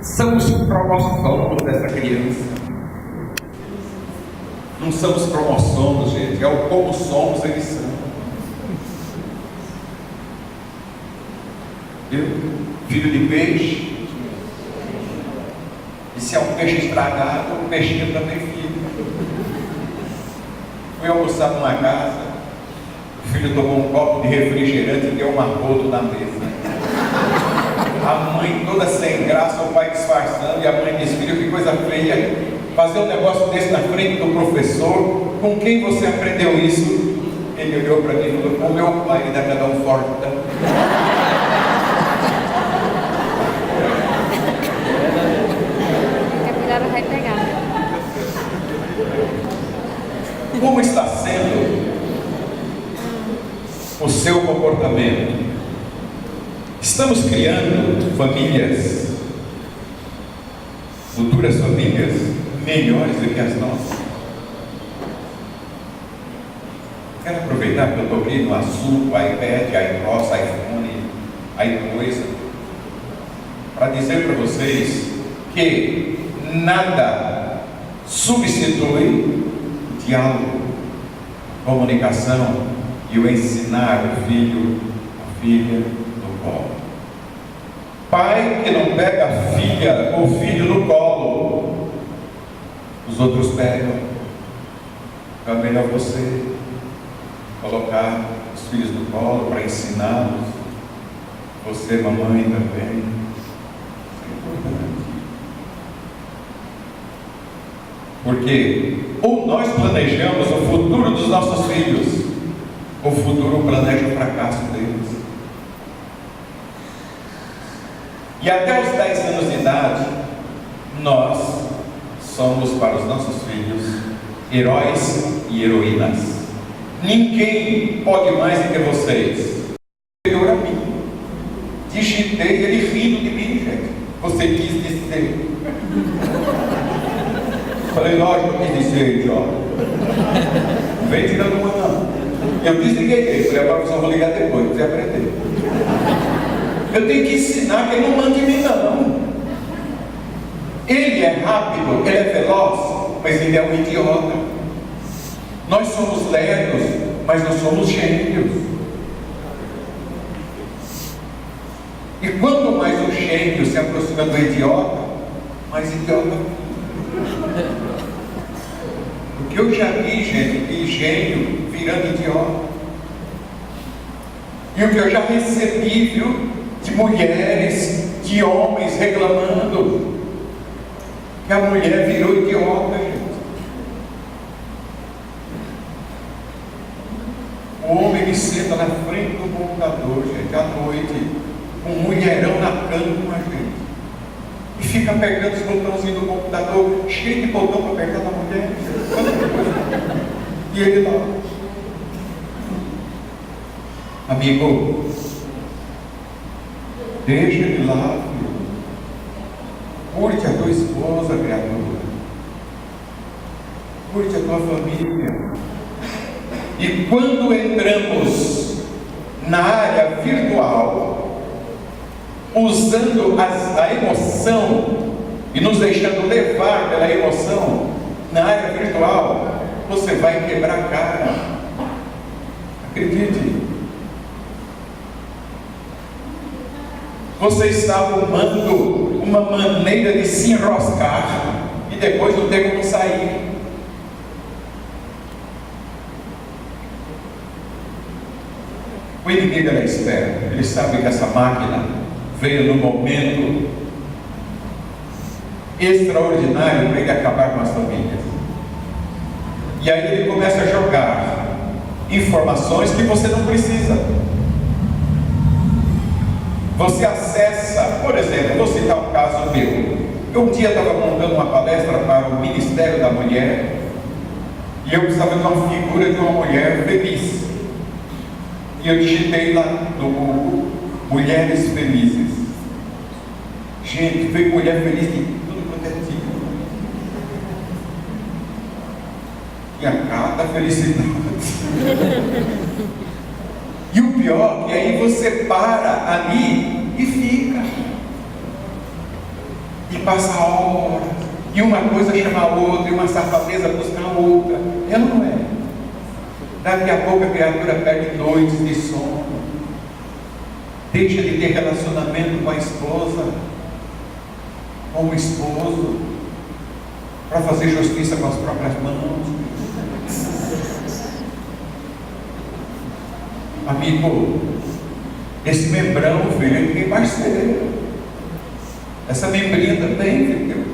são os cromossomos dessa criança. Não são os cromossomos, gente, é o como somos, eles são. Viu? Filho de peixe. E se é um peixe estragado, o peixinho também filho. Fui almoçar numa casa, o filho tomou um copo de refrigerante e deu um arroto na mesa. A mãe toda sem graça, o pai disfarçando, e a mãe disse: filho, que coisa feia, fazer um negócio desse na frente do professor, com quem você aprendeu isso? Ele olhou para mim e falou: com meu pai, ele deve dar um forte. Vai pegar. Como está sendo o seu comportamento? Estamos criando famílias, futuras famílias melhores do que as nossas. Quero aproveitar que eu estou aqui no assunto iPad, iPross, iPhone, iCoisa, para dizer para vocês que nada substitui o diálogo, a comunicação e o ensinar o filho, a filha no colo. Pai que não pega a filha ou filho no colo, os outros pegam. Então é melhor você colocar os filhos no colo para ensiná-los. Você, mamãe, também. Isso é importante. Porque ou nós planejamos o futuro dos nossos filhos, ou o futuro planeja o fracasso deles. E até os 10 anos de idade, nós somos para os nossos filhos heróis e heroínas. Ninguém pode mais do que vocês. Melhor a mim. Digitei ele rindo de mim, gente. Você quis dizer. Falei: lógico que quis dizer, idiota. Não vem tirando uma não. Eu desliguei ele. Falei: agora eu vou ligar depois, você aprender. Eu tenho que ensinar que ele não manda em mim, não. Ele é rápido, ele é veloz, mas ele é um idiota. Nós somos lerdos, mas nós somos gênios. E quanto mais o gênio se aproxima do idiota, mais idiota. Porque eu já vi, gente, de gênio virando idiota. E o que eu já recebi, viu, de mulheres, de homens reclamando que a mulher virou idiota, gente. O homem me senta na frente do computador, gente, à noite, com um mulherão na cama com a gente, e fica apertando os botãozinhos do computador, cheio de botão para apertar na mulher, e ele lá. Amigo, deixa ele lá, filho. Curte a tua esposa, criatura. Curte a tua família. E quando entramos na área virtual, usando a emoção e nos deixando levar pela emoção, na área virtual, você vai quebrar a cara. Acredite. Você está arrumando uma maneira de se enroscar e depois não tem como sair. O inimigo é esperto, ele sabe que essa máquina veio no momento extraordinário para ele acabar com as famílias. E aí ele começa a jogar informações que você não precisa. Você acessa, por exemplo, vou citar um caso meu. Eu um dia estava montando uma palestra para o Ministério da Mulher e eu precisava de uma figura de uma mulher feliz. E eu digitei lá no Google mulheres felizes. Gente, veio mulher feliz de tudo quanto é tipo. Tinha cada felicidade. E o pior, que aí você para ali e fica. E passa horas, e uma coisa chama a outra, e uma safadeza busca a outra. É ou não é? Daqui a pouco a criatura perde noites de sono, deixa de ter relacionamento com a esposa, com o esposo, para fazer justiça com as próprias mãos. Amigo, esse membrão, filho, ele tem parceiro. Essa membrinha também, filho,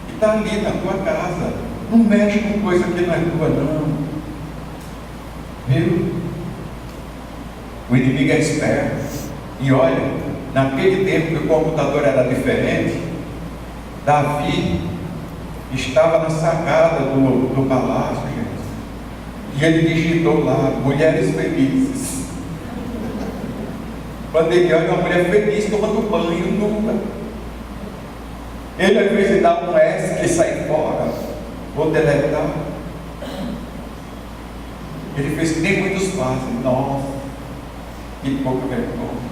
que está ali na tua casa. Não mexe com coisa que não é tua, não. Viu? O inimigo é esperto. E olha, naquele tempo que o computador era diferente, Davi estava na sacada do palácio, gente. E ele digitou lá, mulheres felizes. Quando ele olha uma mulher feliz tomando banho nua, ele ao invés de dar um S que sai fora, vou deletar, ele fez que nem muitos fazem. Nossa, que pouca vergonha.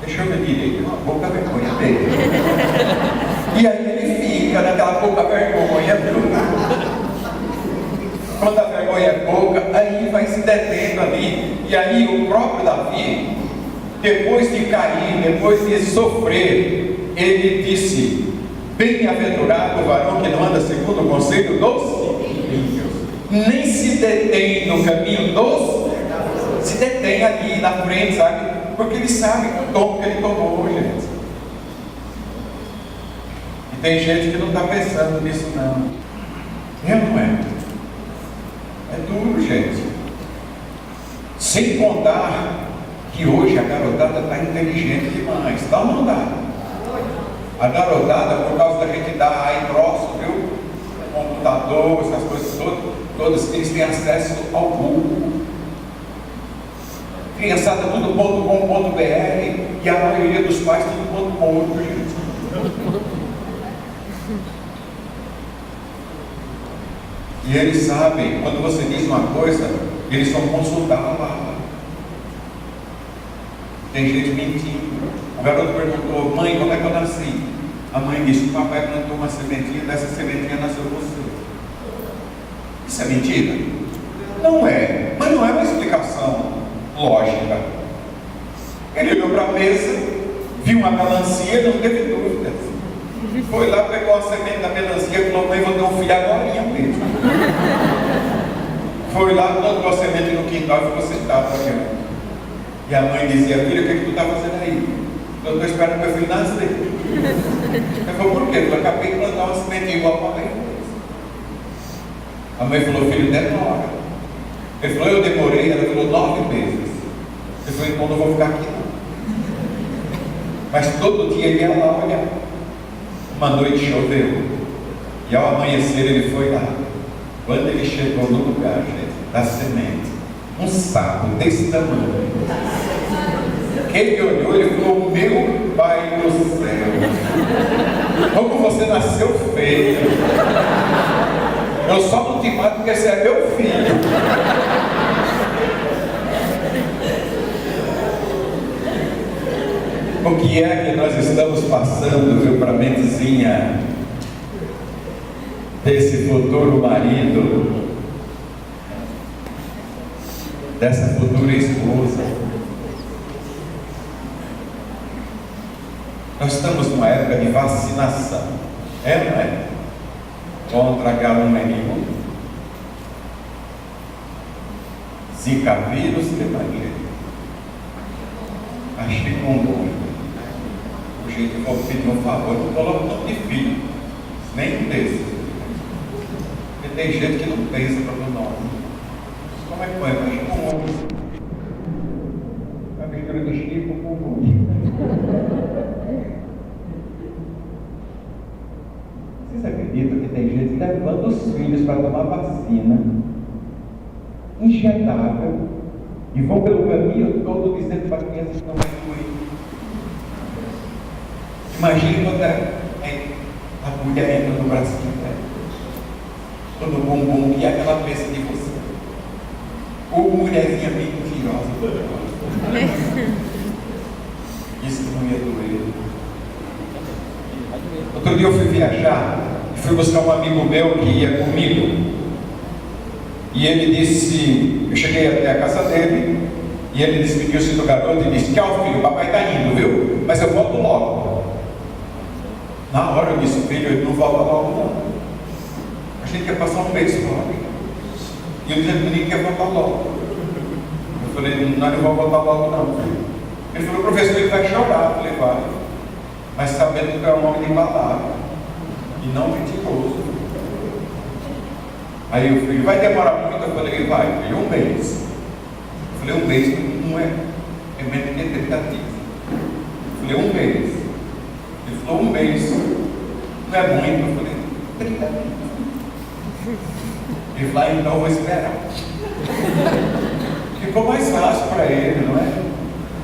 Deixa eu ver direito, uma pouca vergonha dele. E aí ele fica naquela pouca vergonha, viu? Quando a vergonha é pouca, aí vai se detendo ali. E aí o próprio Davi, depois de cair, depois de sofrer, ele disse: bem-aventurado o varão que não anda segundo o conselho dos ímpios, nem se detém no caminho dos, se detém ali na frente, sabe? Porque ele sabe o tom que ele tomou, gente. E tem gente que não está pensando nisso, não. É ou não é? É duro, gente. Sem contar que hoje a garotada está inteligente demais. Dá uma andada. A garotada, por causa da gente dar aí troço, viu? Computador, essas coisas todas, eles têm acesso ao Google. Criançada tudo .com.br, e a maioria dos pais tudo .com, gente. E eles sabem, quando você diz uma coisa, eles vão consultar a palavra. Tem gente mentindo. O garoto perguntou: mãe, como é que eu nasci? A mãe disse: o papai plantou uma sementinha, dessa sementinha nasceu você. Isso é mentira? Não é, mas não é uma explicação lógica. Ele olhou para a mesa, viu uma melancia, não teve dúvidas. Foi lá, pegou a semente da melancia e falou: mãe, vou ter um filho agora mesmo. Foi lá, plantou a semente no quintal e ficou sentado olhando. E a mãe dizia: filho, o que tu está fazendo aí? Eu estou esperando meu filho nascer. Ele falou: por quê? Eu acabei de plantar uma semente igual para a mãe. A mãe falou: filho, demora. Ele falou: eu demorei. Ela falou: 9 meses. Ele falou: então não vou ficar aqui não. Mas todo dia ele ia lá olhar. Uma noite choveu, e ao amanhecer ele foi lá. Quando ele chegou no lugar, gente, da semente, um sapo desse tamanho, ele olhou, ele falou: meu pai do céu, como você nasceu feio. Eu só não te mato porque você é meu filho. O que é que nós estamos passando, viu, para a mentezinha desse futuro marido, dessa futura esposa? Nós estamos numa época de vacinação, é ou não é? Contra H1N1, Zika vírus, que mais? A chikungunya. O jeito que eu vou pedir um favor, não coloca o nome de filho, nenhum desses. Porque tem gente que não pensa para o nome. Como é que foi? A chikungunya. A mistura de chico com chikungunya. Vocês acreditam que tem gente levando os filhos para tomar vacina injetável e vão pelo caminho todo dizendo para a criança que não vai doer? Imagine quando a mulher entra no bracinho dela, todo bumbum, e aquela pensa de você. Ou mulherzinha mentirosa. Isso não ia doer. Outro dia eu fui viajar e fui buscar um amigo meu que ia comigo. E ele disse, eu cheguei até a casa dele, e ele despediu-se do garoto e disse: tchau filho, o papai está indo, viu? Mas eu volto logo. Na hora eu disse: filho, ele não volta logo não. A gente quer passar um mês fora. E ele disse: menino quer voltar logo. Eu falei: não vou voltar logo não, filho. Ele falou: professor, ele vai chorar. Eu falei: vai. Mas sabendo que é um homem de palavra e não mentiroso. Aí o filho: vai demorar muito? Eu falei: vai, filho, um mês. Eu falei: um mês não é menos que tentativa. Eu falei: um mês. Ele falou: um mês não é muito. Eu falei: 30 dias. Ele falou: então eu vou esperar. Ficou mais fácil para ele, não é?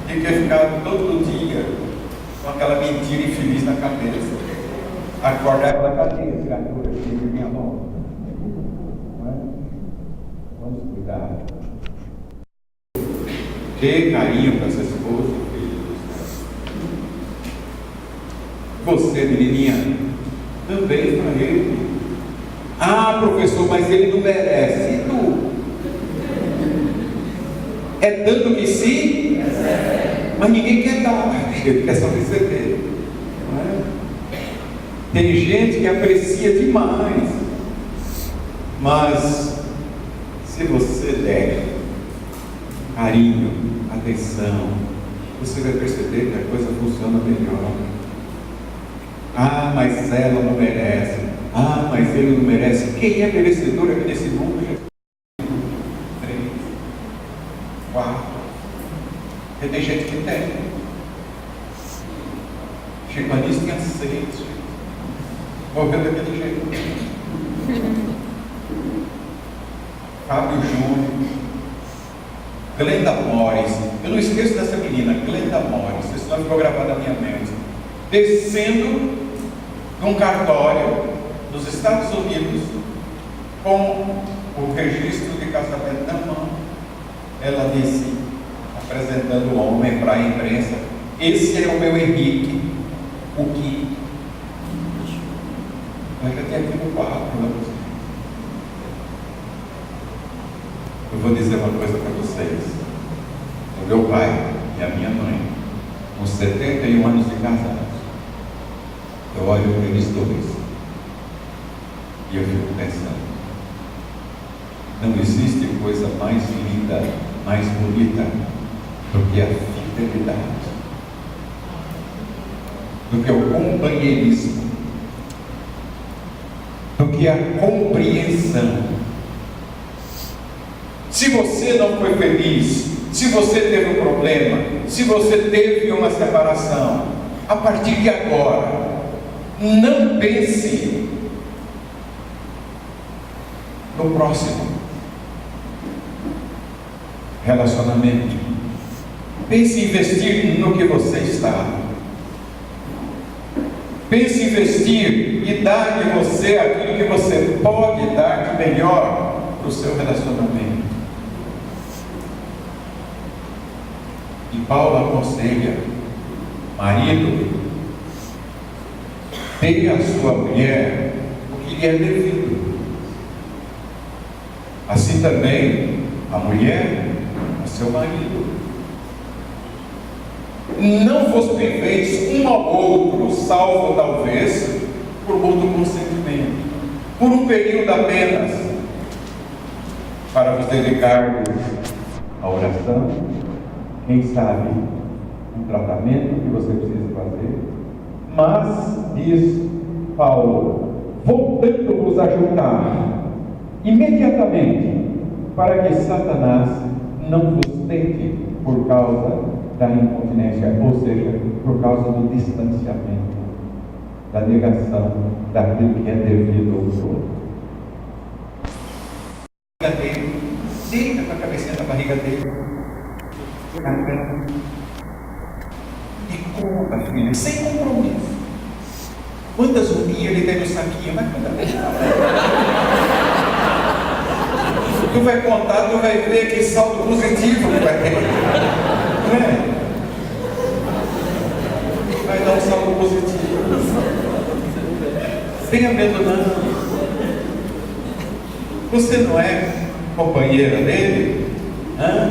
Ele quer ficar todo dia com aquela mentira infeliz na cabeça. Acordar pela cadeia, criatura, filho de minha mão. Não é? Vamos cuidar. Dê carinho para essa esposa, filho. Você, menininha, também para ele. Ah, professor, mas ele não merece. E tu? É tanto que sim, mas ninguém quer dar, ele quer só receber. Não é? Tem gente que aprecia demais, mas se você der carinho, atenção, você vai perceber que a coisa funciona melhor. Ah, mas ela não merece. Ah, mas ele não merece. Quem é merecedor aqui nesse mundo? 3, 4. Porque tem gente que tem. Chico Anísio tinha 6. Morreu daquele jeito. Fábio Júnior, Glenda Morris. Eu não esqueço dessa menina, Glenda Morris. Isso não ficou gravado na minha mente. Descendo num cartório dos Estados Unidos com o registro de casamento na mão. Ela disse, apresentando o homem para a imprensa: esse é o meu Henrique, o que? Ela já tinha aqui no quadro. Eu vou dizer uma coisa para vocês. O meu pai e a minha mãe, com 71 anos de casados, eu olho para eles dois e eu fico pensando: não existe coisa mais linda, mais bonita do que a fidelidade, do que o companheirismo, do que a compreensão. Se você não foi feliz, se você teve um problema, se você teve uma separação, a partir de agora, não pense no próximo relacionamento. Pense em investir no que você está. Pense em investir e dar de você aquilo que você pode dar de melhor para o seu relacionamento. E Paulo aconselha: marido, dê à sua mulher o que lhe é devido. Assim também a mulher a seu marido. Não vos priveis um ao outro, salvo talvez por mútuo consentimento, por um período apenas, para vos dedicar à oração, quem sabe um tratamento que você precisa fazer. Mas, diz Paulo, voltando-vos a juntar imediatamente, para que Satanás não vos tente por causa da incontinência, ou seja, por causa do distanciamento, da negação daquilo que é devido ao outro. Deita com a cabecinha na barriga dele, e conta, filho, sem compromisso. Quantas roupinhas ele tem no saquinho? Vai contar. Tu vai contar, tu vai ver que saldo positivo que vai ter. Não é? Vai dar um saldo positivo. Tenha medo não. Você não é companheira dele? Hã?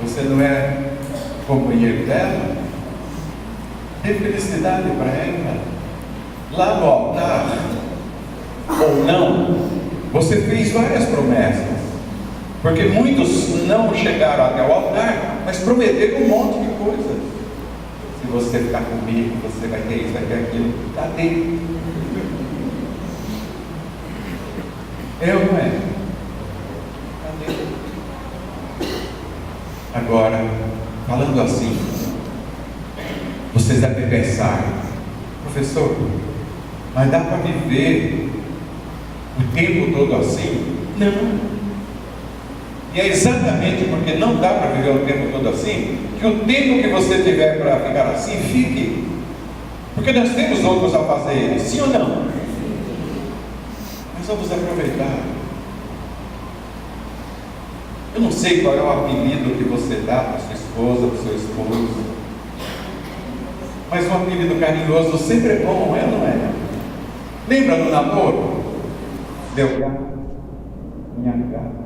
Você não é companheiro dela? Dê felicidade para ela. Lá no altar, ou não, você fez várias promessas. Porque muitos não chegaram até o altar, mas prometeram um monte de coisas. Se você ficar comigo, você vai ter isso, vai ter aquilo. Cadê? É ou não é? Cadê? Agora, falando assim, vocês devem pensar, professor, mas dá para viver o tempo todo assim? Não. E é exatamente porque não dá para viver o tempo todo assim, que o tempo que você tiver para ficar assim, fique. Porque nós temos outros a fazer, sim ou não? Nós vamos aproveitar. Eu não sei qual é o apelido que você dá para sua esposa, para o seu esposo, mas um apelido carinhoso sempre é bom, é ou não é? Lembra do namoro? Meu gato, minha gata,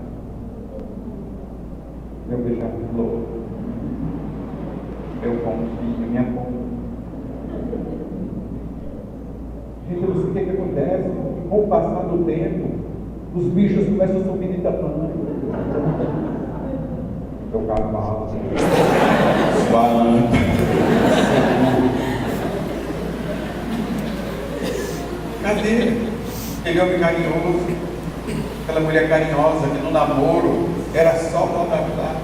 meu beija-flor, meu pãozinho, minha pão. Gente, eu não sei o que acontece. Com o passar do tempo, os bichos começam a subir de tamanho. Meu cavalo, sua anta. Cadê aquele homem carinhoso? Aquela mulher carinhosa que no namoro era só blá blá blá.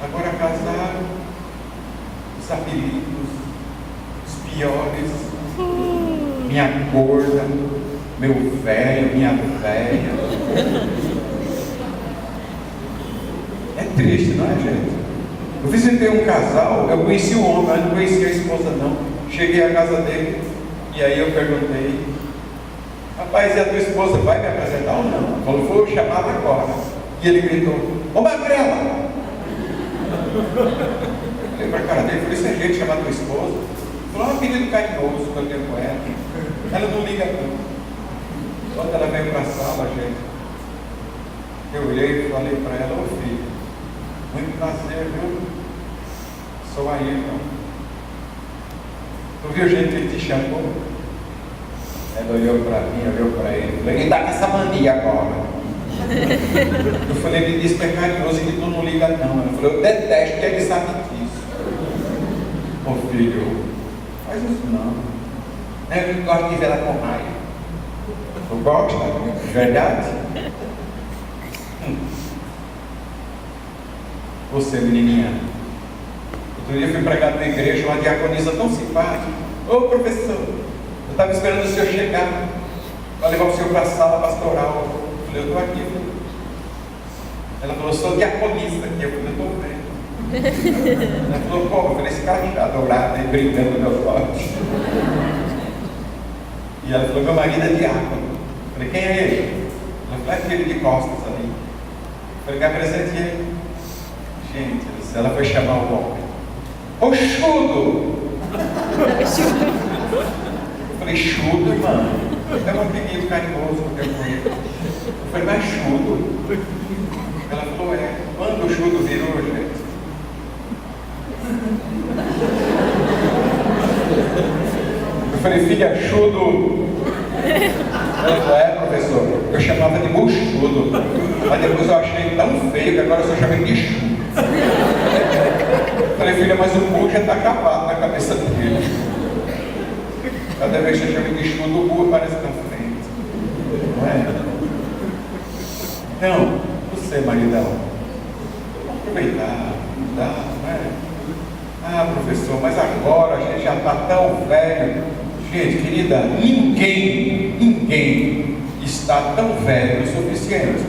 Agora casaram, os apelidos, os piores. Minha gorda, meu velho, minha velha. É triste, não é, gente? Eu visitei um casal, eu conheci o homem, mas não conhecia a esposa não. Cheguei à casa dele e aí eu perguntei: rapaz, e a tua esposa vai me apresentar ou não? Ele falou: vou chamar agora. E ele gritou: ô magrela! Eu falei para a cara dele, falei: isso é jeito de chamar a tua esposa? Ele falou: é um apelido carinhoso que eu tenho com ela. Ela não liga não. Quando ela veio para a sala, gente, eu olhei e falei para ela: ô filho, muito prazer, viu? Sou a Irma. Tu viu o jeito que ele te chamou? Ela olhou para mim, olhou para ele, falou: ele está com essa mania agora. Eu falei: ele disse que é carinhoso e que tu não liga não. Ela falou: eu detesto que ele sabe disso. Ô filho, faz isso não. Eu gosto de ver ela com raiva. Tu gosta? De verdade? Você, menininha, outro dia eu fui pregar na igreja, uma diaconisa tão simpática. Ô professor, eu estava esperando o senhor chegar para levar o senhor para a sala pastoral. Eu falei: eu estou aqui. Ela falou: sou diaconista aqui. Eu falei: eu estou vendo. Ela falou: pô, eu falei: esse cara está adorado, aí brincando meus olhos. E ela falou: meu marido é diácono. Eu falei: quem é ele? Ela falou: é aquele de costas ali. Eu falei: me apresente ele. Gente, ela foi chamar o homem: ô chudo! Eu falei: chudo, irmão? É um apelido carinhoso que eu tenho com ele. Eu falei: mas chudo? Ela falou: é. Quando o chudo virou, gente? Eu falei: filha, chudo. Ela falou: é, professor, eu chamava de buchudo, mas depois eu achei tão feio que agora eu só chamei de chudo. Eu falei: filha, mas o burro já está acabado na cabeça dele. Cada vez que eu chamo de chudo, o burro aparece na frente. Não é? Então, você, maridão, vamos aproveitar, tá? Não é? Ah, professor, mas agora a gente já está tão velho. Gente, querida, ninguém está tão velho o suficiente.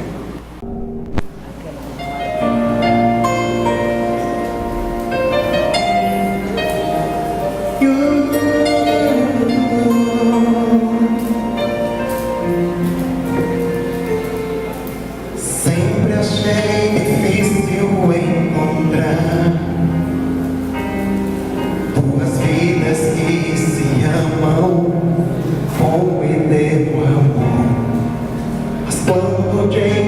Sempre achei difícil encontrar duas vidas que se amam Quando te